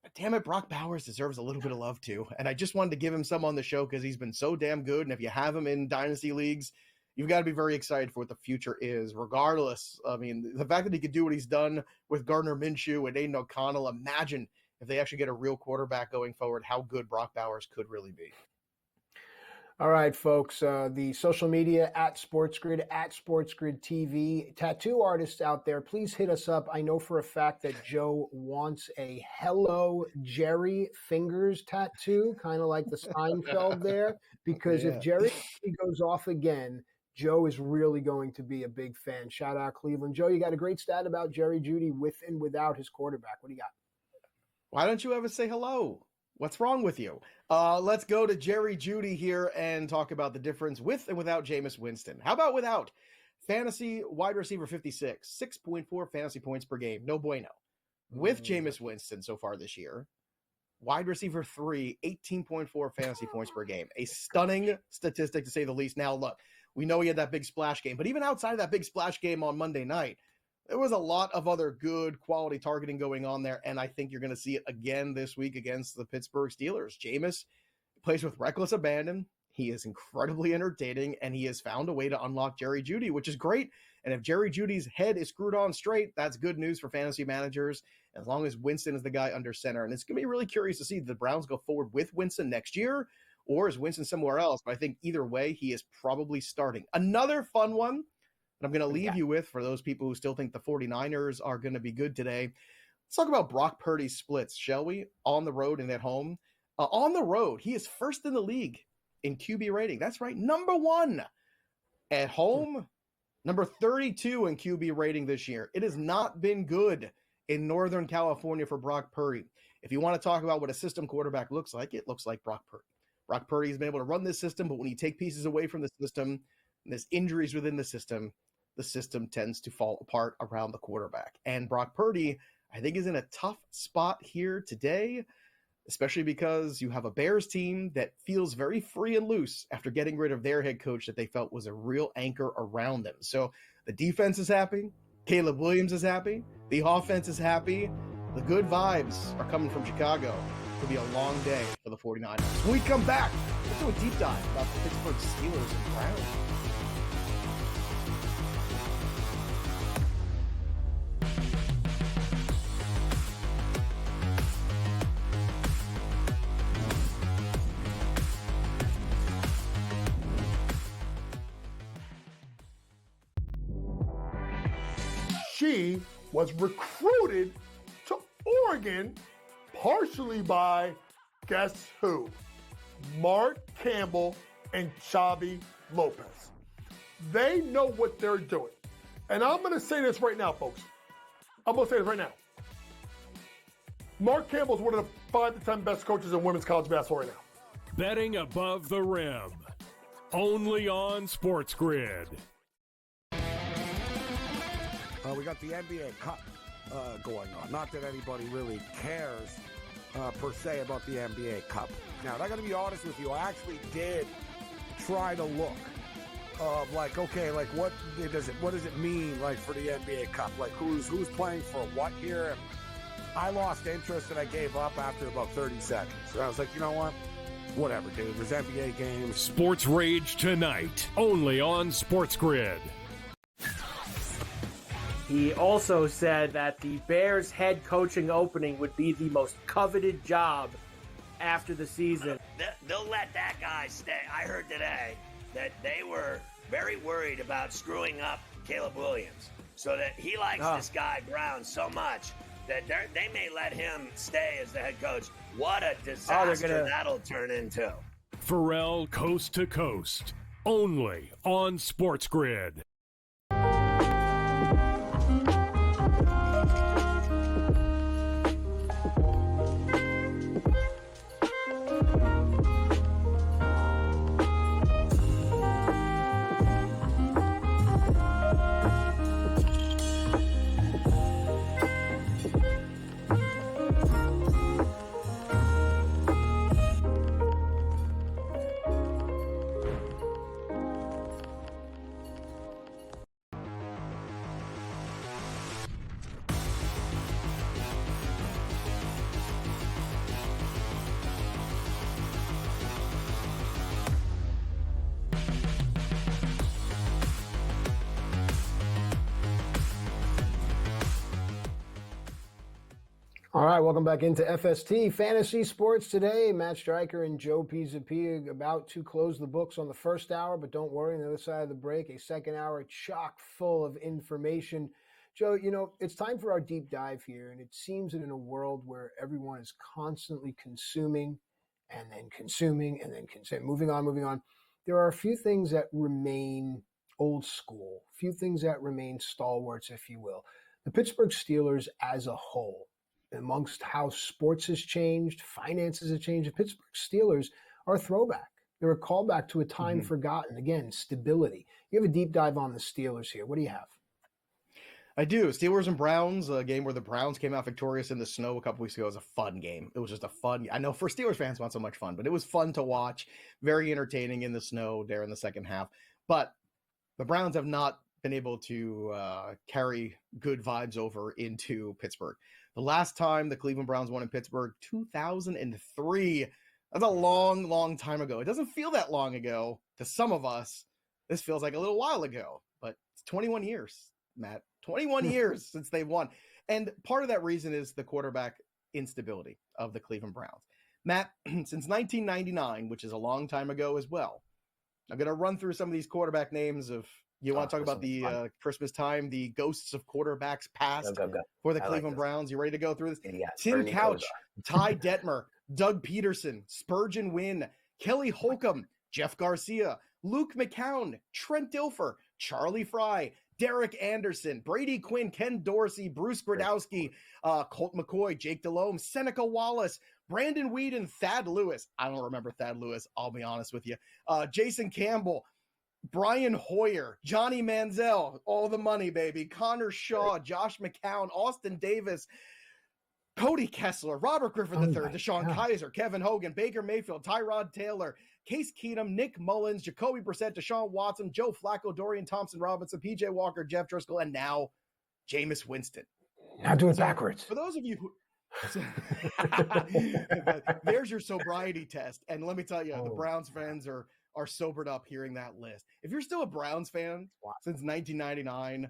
But damn it, Brock Bowers deserves a little bit of love too. And I just wanted to give him some on the show because he's been so damn good. And if you have him in dynasty leagues, you've got to be very excited for what the future is. Regardless, I mean, the fact that he could do what he's done with Gardner Minshew and Aiden O'Connell, imagine if they actually get a real quarterback going forward, how good Brock Bowers could really be. All right, folks, the social media at SportsGrid TV. Tattoo artists out there, please hit us up. I know for a fact that Joe wants a Hello Jerry Fingers tattoo, kind of like the Seinfeld there, because if Jerry goes off again, Joe is really going to be a big fan. Shout out Cleveland. Joe, you got a great stat about Jerry Jeudy with and without his quarterback. What do you got? Why don't you ever say hello? What's wrong with you? Let's go to Jerry Jeudy here and talk about the difference with and without Jameis Winston. How about without? Fantasy wide receiver 56, 6.4 fantasy points per game. No bueno. With Jameis Winston so far this year, wide receiver 3, 18.4 fantasy points per game. A stunning statistic to say the least. Now, look, we know he had that big splash game, but even outside of that big splash game on Monday night, there was a lot of other good quality targeting going on there, and I think you're going to see it again this week against the Pittsburgh Steelers. Jameis plays with reckless abandon. He is incredibly entertaining, and he has found a way to unlock Jerry Jeudy, which is great. And if Jerry Jeudy's head is screwed on straight, that's good news for fantasy managers, as long as Winston is the guy under center. And it's going to be really curious to see if the Browns go forward with Winston next year, or is Winston somewhere else? But I think either way, he is probably starting. Another fun one that I'm going to leave you with, for those people who still think the 49ers are going to be good today. Let's talk about Brock Purdy's splits, shall we? On the road and at home. On the road, he is first in the league in QB rating. That's right, number 1. At home, number 32 in QB rating this year. It has not been good in Northern California for Brock Purdy. If you want to talk about what a system quarterback looks like, it looks like Brock Purdy. Brock Purdy has been able to run this system, but when you take pieces away from the system, and there's injuries within the system tends to fall apart around the quarterback. And Brock Purdy, I think, is in a tough spot here today, especially because you have a Bears team that feels very free and loose after getting rid of their head coach that they felt was a real anchor around them. So the defense is happy. Caleb Williams is happy. The offense is happy. The good vibes are coming from Chicago. It'll be a long day for the 49ers. When we come back, let's do a deep dive about the Pittsburgh Steelers and Browns. She was recruited to Oregon partially by, guess who? Mark Campbell and Xavi Lopez. They know what they're doing. And I'm going to say this right now, folks. I'm going to say this right now. Mark Campbell is one of the 5 to 10 best coaches in women's college basketball right now. Betting above the rim. Only on SportsGrid. We got the NBA Cup going on. Not that anybody really cares per se about the NBA Cup. Now, I got to be honest with you. I actually did try to look like, okay, like what does it mean like for the NBA Cup? Like who's playing for what here? And I lost interest and I gave up after about 30 seconds. And I was like, you know what? Whatever, dude. There's NBA games. Sports Rage tonight, only on SportsGrid. He also said that the Bears head coaching opening would be the most coveted job after the season. They'll let that guy stay. I heard today that they were very worried about screwing up Caleb Williams, so that he likes this guy Brown so much that they may let him stay as the head coach. What a disaster that'll turn into. Pharrell Coast to Coast, only on SportsGrid. All right, welcome back into FST Fantasy Sports today. Matt Striker and Joe Pisapia about to close the books on the first hour, but don't worry, on the other side of the break, a second hour chock full of information. Joe, you know, it's time for our deep dive here, and it seems that in a world where everyone is constantly consuming and then consuming and then consuming, moving on, there are a few things that remain old school, a few things that remain stalwarts, if you will. The Pittsburgh Steelers as a whole, amongst how sports has changed, finances have changed, the Pittsburgh Steelers are a throwback. They're a callback to a time forgotten. Again, stability. You have a deep dive on the Steelers here. What do you have? I do. Steelers and Browns, a game where the Browns came out victorious in the snow a couple weeks ago. It was a fun game. It was just a fun. I know for Steelers fans, not so much fun, but it was fun to watch. Very entertaining in the snow there in the second half. But the Browns have not been able to carry good vibes over into Pittsburgh. The last time the Cleveland Browns won in Pittsburgh, 2003. That's a long, long time ago. It doesn't feel that long ago to some of us. This feels like a little while ago, but it's 21 years, Matt. 21 years since they've won. And part of that reason is the quarterback instability of the Cleveland Browns. Matt, since 1999, which is a long time ago as well, I'm going to run through some of these quarterback names of, you want to talk about the Christmas time, the ghosts of quarterbacks past for the Cleveland Browns. You ready to go through this? Yeah, Tim Couch, Ty Detmer, Doug Peterson, Spurgeon Wynn, Kelly Holcomb, Jeff Garcia, Luke McCown, Trent Dilfer, Charlie Fry, Derek Anderson, Brady Quinn, Ken Dorsey, Bruce Gradowski, Colt McCoy, Jake Delhomme, Seneca Wallace, Brandon Whedon, Thad Lewis. I don't remember Thad Lewis, I'll be honest with you. Jason Campbell, Brian Hoyer, Johnny Manziel, all the money, baby. Connor Shaw, Josh McCown, Austin Davis, Cody Kessler, Robert Griffin III, Deshaun Kaiser, Kevin Hogan, Baker Mayfield, Tyrod Taylor, Case Keenum, Nick Mullins, Jacoby Brissett, Deshaun Watson, Joe Flacco, Dorian Thompson-Robinson, PJ Walker, Jeff Driscoll, and now Jameis Winston. Now do it backwards. For those of you who... There's your sobriety test. And let me tell you, the Browns fans are sobered up hearing that list. If you're still a Browns fan since 1999,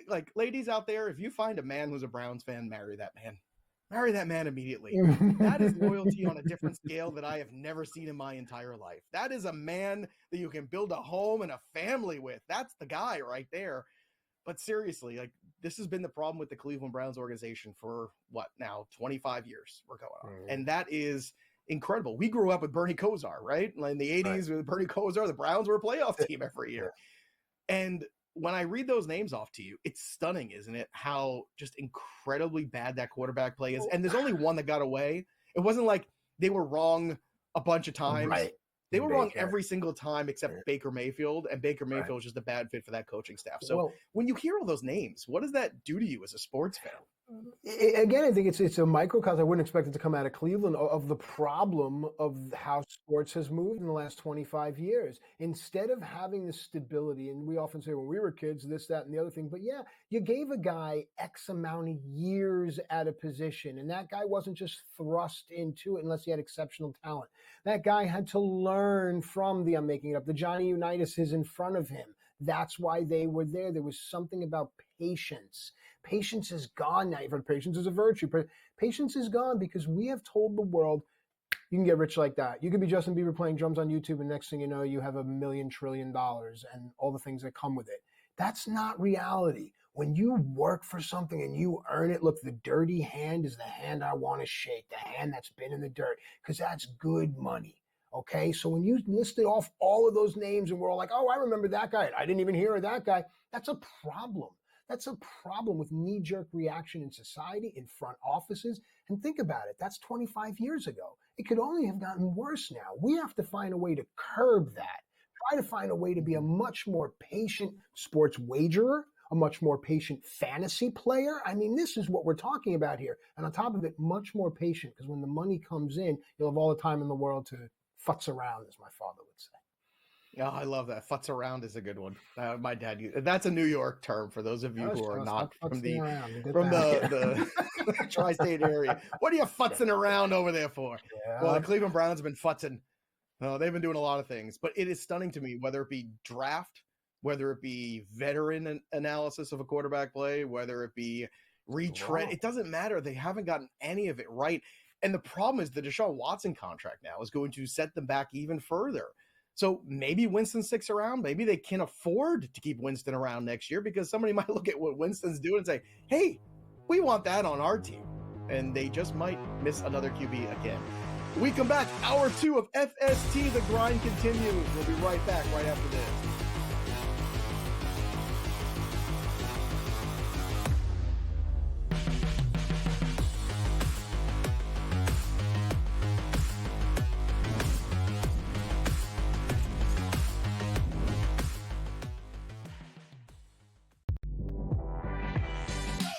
like ladies out there, if you find a man who's a Browns fan, marry that man. Marry that man immediately. That is loyalty on a different scale that I have never seen in my entire life. That is a man that you can build a home and a family with. That's the guy right there. But seriously, like, this has been the problem with the Cleveland Browns organization for what now, 25 years we're going on. And that is incredible. We grew up with Bernie Kosar, right? Like in the 80s with Bernie Kosar, the Browns were a playoff team every year. And when I read those names off to you, it's stunning, isn't it? How just incredibly bad that quarterback play is. And there's only one that got away. It wasn't like they were wrong a bunch of times. Right. They were wrong every single time except Baker Mayfield, and Baker Mayfield was just a bad fit for that coaching staff. So when you hear all those names, what does that do to you as a sports fan? Again, I think it's a microcosm. I wouldn't expect it to come out of Cleveland of the problem of how sports has moved in the last 25 years. Instead of having the stability, and we often say when we were kids, this, that, and the other thing, but yeah, you gave a guy X amount of years at a position, and that guy wasn't just thrust into it unless he had exceptional talent. That guy had to learn from I'm making it up, the Johnny Unitas in front of him. That's why they were there. There was something about patience. Patience is gone now. You've heard patience is a virtue. Patience is gone because we have told the world you can get rich like that. You could be Justin Bieber playing drums on YouTube, and next thing you know, you have $1 million trillion and all the things that come with it. That's not reality. When you work for something and you earn it, look, the dirty hand is the hand I want to shake, the hand that's been in the dirt, because that's good money. Okay, so when you listed off all of those names and we're all like, oh, I remember that guy. I didn't even hear of that guy. That's a problem. That's a problem with knee-jerk reaction in society, in front offices. And think about it. That's 25 years ago. It could only have gotten worse now. We have to find a way to curb that. Try to find a way to be a much more patient sports wagerer, a much more patient fantasy player. I mean, this is what we're talking about here. And on top of it, much more patient, because when the money comes in, you'll have all the time in the world to futz around, as my father would say. Yeah, I love that. Futz around is a good one. My dad used that's a New York term for those of you who are not from the tri-state area. What are you futzing around over there for? Yeah. Well, the Cleveland Browns have been futzing. They've been doing a lot of things, but it is stunning to me, whether it be draft, whether it be veteran analysis of a quarterback play, whether it be retread. It doesn't matter. They haven't gotten any of it right. And the problem is the Deshaun Watson contract now is going to set them back even further. So maybe Winston sticks around. Maybe they can afford to keep Winston around next year because somebody might look at what Winston's doing and say, hey, we want that on our team. And they just might miss another QB again. We come back, hour 2 of FST. The grind continues. We'll be right back right after this.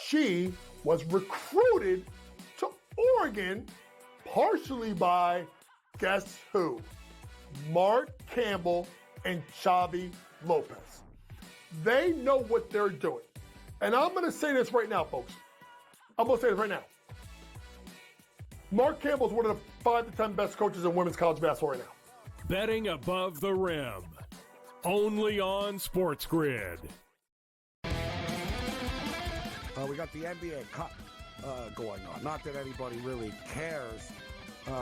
She was recruited to Oregon partially by, guess who? Mark Campbell and Xavi Lopez. They know what they're doing. And I'm going to say this right now, folks. I'm going to say this right now. Mark Campbell is one of the 5 to 10 best coaches in women's college basketball right now. Betting above the rim. Only on SportsGrid. We got the NBA Cup going on. Not that anybody really cares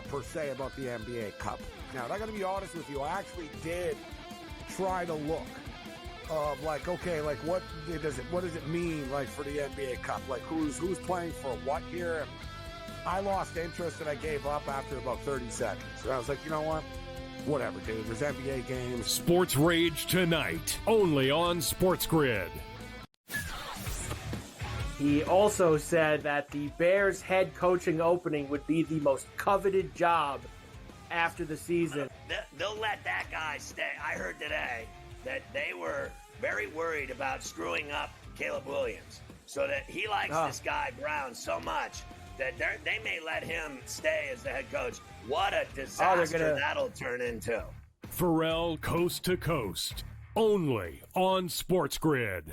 per se about the NBA Cup. Now, I got to be honest with you. I actually did try to look of like, okay, like what does it mean like for the NBA Cup? Like who's playing for what here? And I lost interest and I gave up after about 30 seconds. And I was like, you know what? Whatever, dude. There's NBA games. Sports Rage tonight, only on SportsGrid. He also said that the Bears head coaching opening would be the most coveted job after the season. They'll let that guy stay. I heard today that they were very worried about screwing up Caleb Williams, so that he likes this guy Brown so much that they may let him stay as the head coach. What a disaster that'll turn into. Pharrell Coast to Coast, only on SportsGrid.